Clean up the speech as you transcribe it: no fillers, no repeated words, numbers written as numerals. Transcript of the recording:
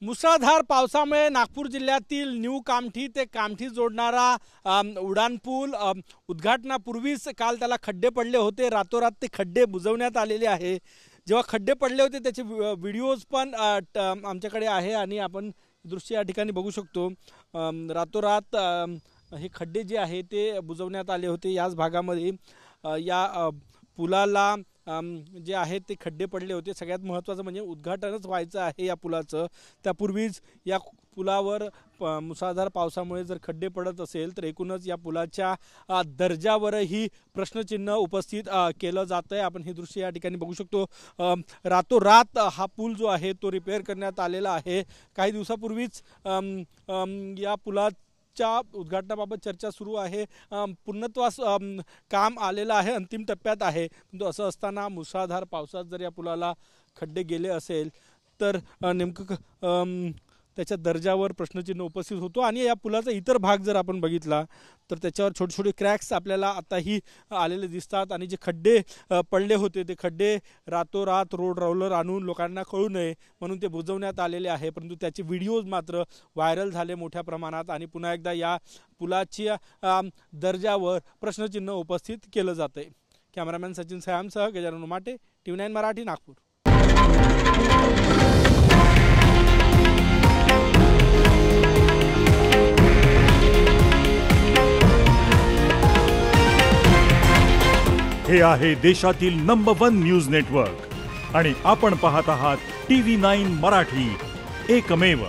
मुसळधार पावसामुळे नागपूर जिल्ह्यातील न्यू कामठी ते कामठी जोडणारा उड्डाणपूल उद्घाटनापूर्वीच काल त्याला खड्डे पडले होते। रातोरात ते खड्डे बुजवण्यात आलेले आहे। जेव्हा खड्डे पडले होते त्याचे व्हिडिओज पण आमच्याकडे आहे आणि आपण दृश्य या ठिकाणी बघू शकतो। रातोरात हे खड्डे जे आहे ते बुजवण्यात आले होते। याच भागामध्ये या पुलाला जे आहे ते खड्डे पडले होते। सगळ्यात महत्त्वाचं म्हणजे उद्घाटनच व्हायचं आहे या पुलाचं। त्यापूर्वीच या पुलावर मुसळधार पावसामुळे जर खड्डे पडत असेल तर एकूणच या पुलाच्या दर्जावरही प्रश्नचिन्ह उपस्थित केलं जातं आहे। आपण हे दृश्य या ठिकाणी बघू शकतो। रातोरात हा पूल जो आहे तो रिपेअर करण्यात आलेला आहे। काही दिवसापूर्वीच या पुलात उद्घाटनाबाबत चर्चा सुरू आहे। पूर्णत्वास काम आलेलं आहे, अंतिम टप्प्यात आहे। परंतु असं असताना मुसळधार पावसात जर या पुलाला खड्डे गेले असेल तर नेमकं त्याच्या दर्जावर प्रश्नचिन्ह उपस्थित होतो। आणि या पुलाचा इतर भाग जर आपण बघितला तर त्याच्यावर छोटे छोटे क्रॅक्स आपल्याला आताही आलेले दिसतात। आणि जे खड्डे पडले होते ते खड्डे रातोरात रोड रोलर आणून लोकांना कळू नये म्हणून ते बुजवण्यात आलेले आहे। परंतु त्याचे व्हिडिओज मात्र व्हायरल झाले मोठ्या प्रमाणात आणि पुन्हा एकदा या पुलाच्या दर्जावर प्रश्नचिन्ह उपस्थित केलं जात आहे। कॅमेरामॅन सचिन सयामसह गजानन उमाटे, TV9 मराठी, नागपूर। हे आहे देशातील नंबर 1 न्यूज नेटवर्क आणि आपण पाहत आहात TV9 मराठी, एकमेव।